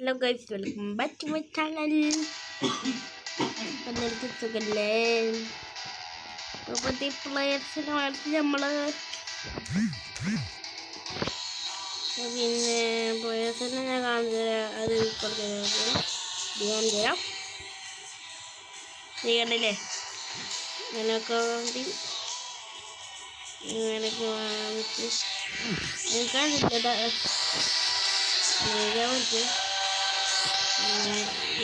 Hello guys, welcome back to my channel. എല്ലാവർക്കും സുഖല്ലേ? പുതിയ പ്ലേയേഴ്സിനെ വളർത്തി നമ്മള് പിന്നെ പ്ലേയേഴ്സിനെ ഞാൻ കാണിച്ചു തരാം. അത് ഞാൻ തരാം. കണ്ടില്ലേ? ഇങ്ങനെയൊക്കെ വേണ്ടി ഇങ്ങനെയൊക്കെ വാങ്ങിച്ച് കാണിച്ചിട്ട്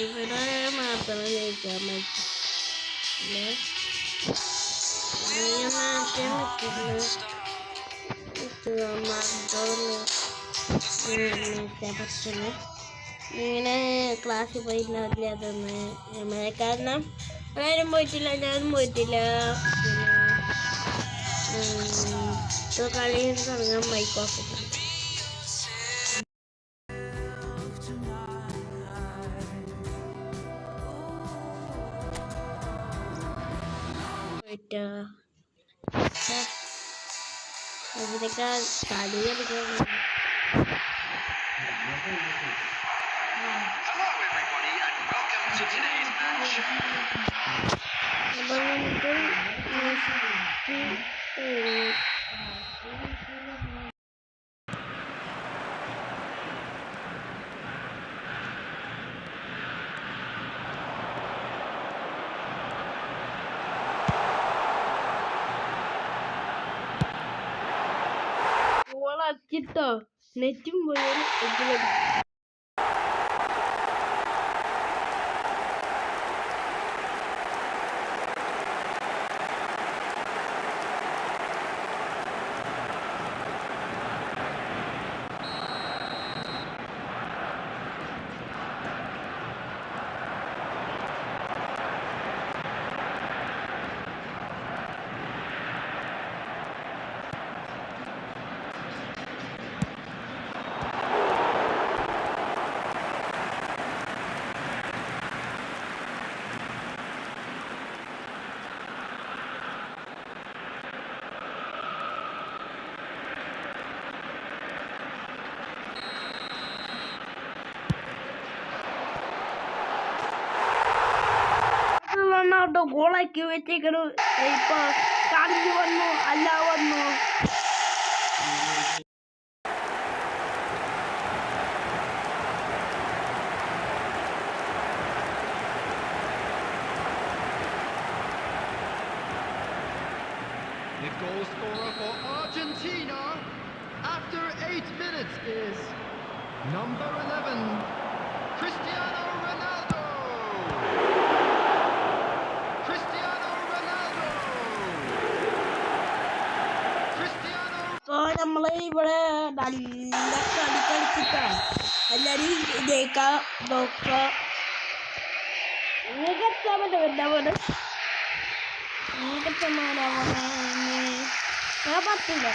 ഇവിടെ മാത്രം ജയിക്കാൻ പറ്റില്ല. ഇങ്ങനെ ക്ലാസ്സിൽ പോയിട്ടില്ല അതൊന്ന് കാരണം ആരും പോയിട്ടില്ല, ഞാനും പോയിട്ടില്ല. കളി തുടങ്ങാൻ മൈക്ക് ഓഫ് ഇട്ടു. ഇതിനൊക്കെ കളി കളിക്കാൻ ട്ടോ നെറ്റും പോയാൽ റൊണാൾഡോ ഗോളാക്കി വെച്ചേക്കണു. ഇപ്പൊ കളി വന്നു അല്ല വന്നു. The goal scorer for Argentina after 8 minutes is number 11, Cristiano Ronaldo. Cristiano Ronaldo. Cristiano. So നമ്മള് ഇവിടെ നല്ല കളി കളിച്ചിട്ടാ എല്ലാരും ജയിക്കാം നോക്കാം. മികച്ചമാരാണ് ഞാൻ പറ്റില്ല.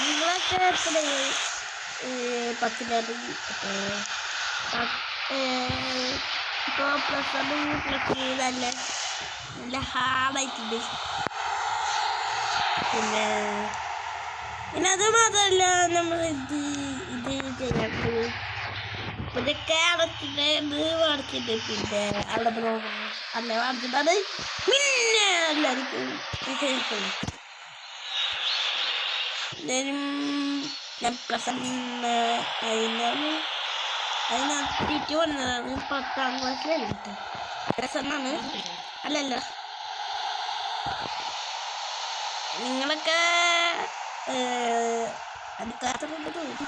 നിങ്ങളൊക്കെ എത്രയായി? 10 ഇപ്പോൾ +1 +2 നല്ല ഹാർഡായിട്ടുണ്ട്. പിന്നെ അത് മാത്രമല്ല നമ്മൾ ഇത് ചെയ്യാത്തത് പിന്നെ കേരളത്തിൻ്റെ ഇത് വാർത്തിട്ട് പിന്നെ അവിടെ അല്ല വാർത്തിട്ടാണ് പിന്നെ എല്ലാവർക്കും വിജയിക്കുന്നു. ഞാൻ അതിനകത്തിട്ട് വന്നതാണ്. 10ാം ക്ലാസ്സിലല്ല രസമാണ് അല്ലല്ല. നിങ്ങളൊക്കെ അടുക്കാത്തതുകൊണ്ട് തോന്നി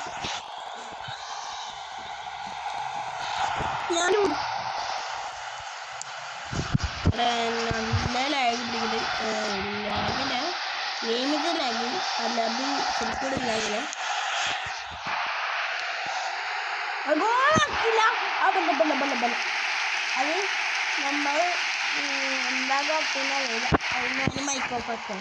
ഞാനും നല്ല ലാഗ് ലാഗില്ല, ഗെയിമിൻ്റെ ലാഗ് അല്ലാതെ ശരിക്കൂടെ ലാഗില്ല. ഗോളാക്കില്ല അത് നമ്മൾ എന്താകും അതിനൊരു മൈക്ക് ഓഫ് ആക്കാം.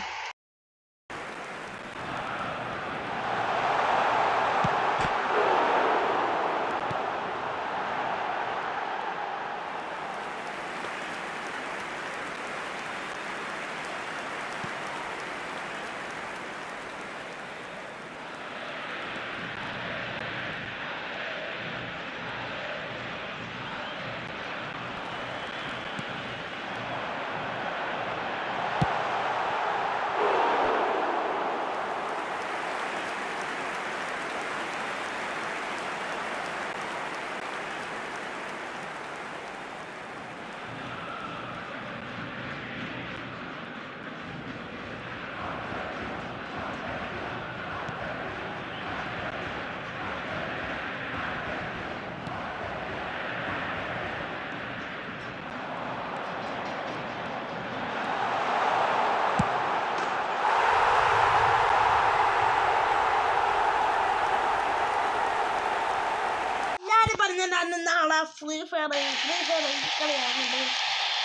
ഞാൻ നാളെ ഫ്രീ ഫയർ കളിയാകുന്നുണ്ട്.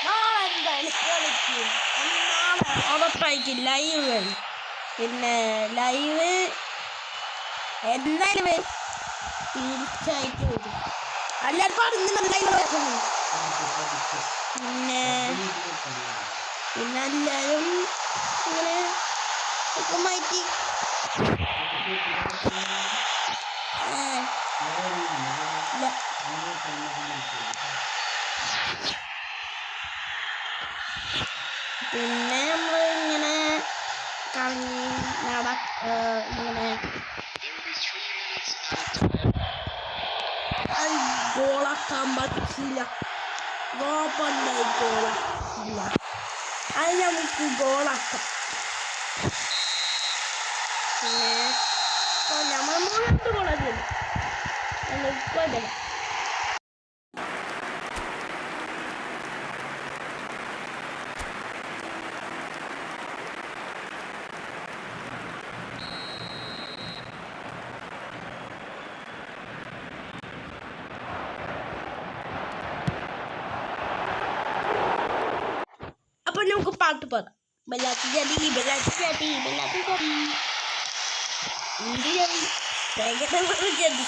നാളെ എന്തായാലും കളിക്കും. നാളെ ഉറപ്പായിരിക്കും ലൈവ് വരും. പിന്നെ ലൈവ് എന്തായാലും വരും, തീർച്ചയായിട്ടും വരും. എല്ലാവരും പറഞ്ഞു ലൈവ് വരുന്നു. പിന്നെ എല്ലാവരും ഇങ്ങനെ മാറ്റി പിന്നെ നമ്മൾ ഇങ്ങനെ കറങ്ങി ഇങ്ങനെ ഗോളാക്കാൻ പറ്റില്ല. ഗോപ്പുണ്ടായി ഗോളാക്കില്ല. അത് നമുക്ക് ഗോളാക്കാം. പിന്നെ നമ്മൾ മുന്നോട്ട് ഗോളാക്കില്ല. കുഴപ്പമില്ല. അപ്പൊ നമുക്ക് പാട്ട് പാടാം. ബലാത്തി ചതി ബലാത്തി ചതി ബലാത്തി ചതി ഇന്ത്യ ചതി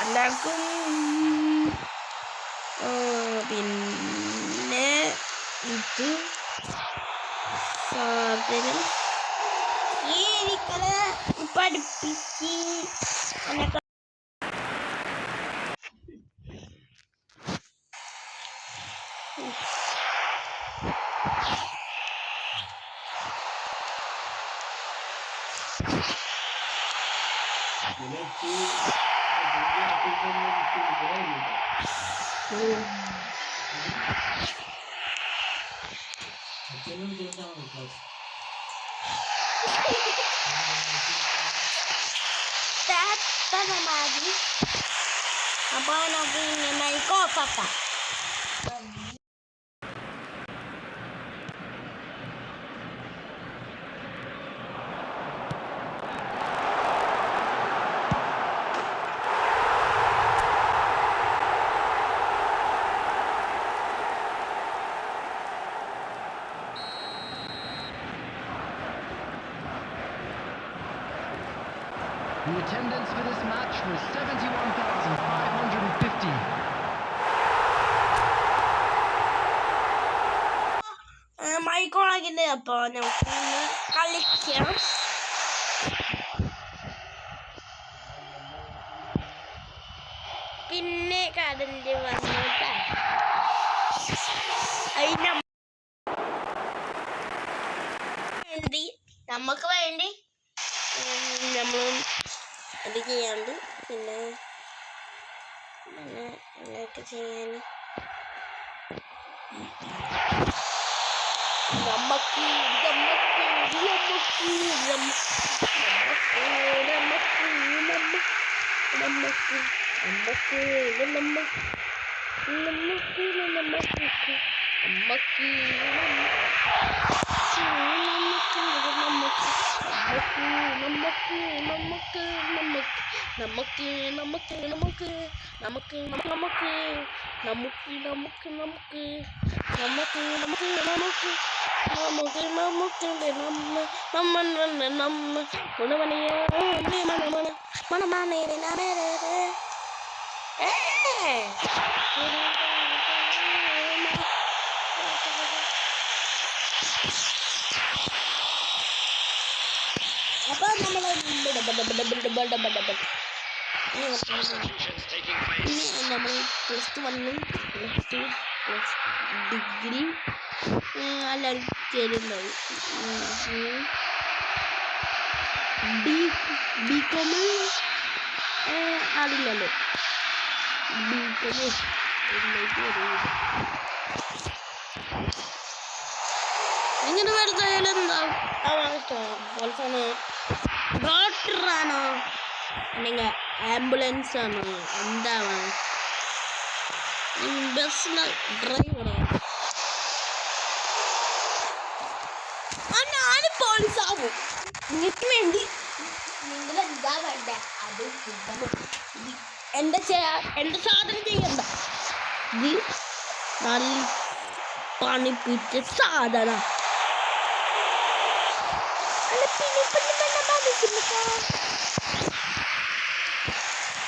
എല്ലാവർക്കും. പിന്നെ ഇത് സാധനം എനിക്കത് പഠിപ്പിച്ച് എന്നൊക്കെ മതി. അപ്പൊ നമുക്ക് മൈക്ക് ഓഫാക്കാം. The attendance for this match was 71,550. മൈക്കോളാക്കിൻ്റെ അപ്പോൾ നമുക്ക് കളിക്കാം. പിന്നെ കടലിൽ വന്നിട്ട് നമുക്ക് വേണ്ടി നമ്മൾ അത് ചെയ്യാണ്ട് പിന്നെ അങ്ങനെയൊക്കെ ചെയ്യാൻ നമുക്ക് നമ്മൾ +1 +2 ഡിഗ്രി എല്ലാവരും ചേരുന്നുണ്ടാവും. ബികോം ആളില്ലല്ലോ. ബികോം എങ്ങനെ വെറുതെ എന്താവും ഡോക്ടറാണോ അല്ലെങ്കിൽ ആംബുലൻസ് ആണോ എന്താണ് ബസ്സിലെ ഡ്രൈവറോ? ഞാൻ പോലീസാവും. നിങ്ങൾക്ക് വേണ്ടി നിങ്ങൾ എന്താ വേണ്ട അത് എന്റെ സാധനം ചെയ്യണ്ട. ഇത് നല്ല പണിപ്പിച്ച സാധനം.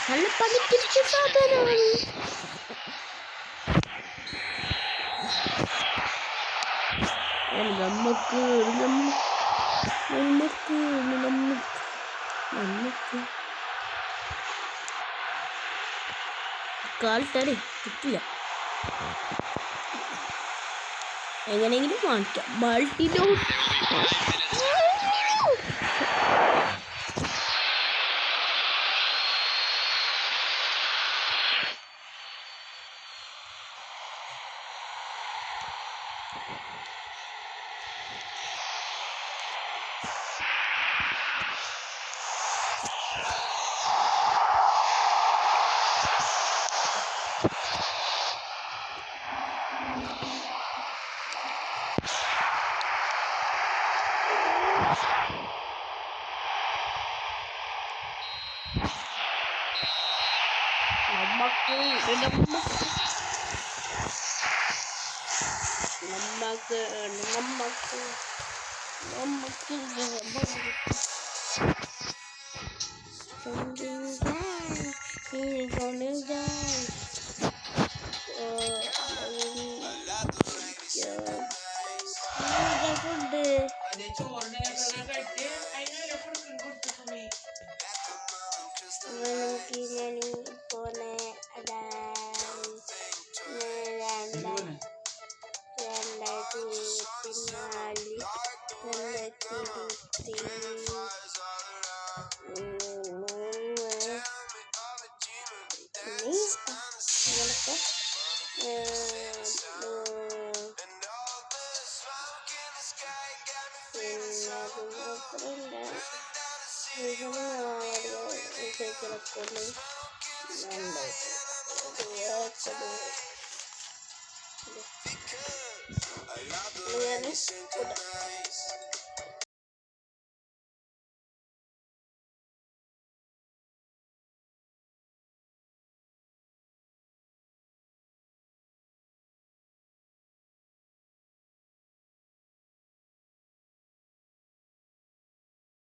നല്ല പണിപ്പിച്ച സാധനമാണ്. നമുക്ക് കാൽത്തടി കിട്ടില്ല. എങ്ങനെയെങ്കിലും വാങ്ങിക്കാം. മൾട്ടിലോ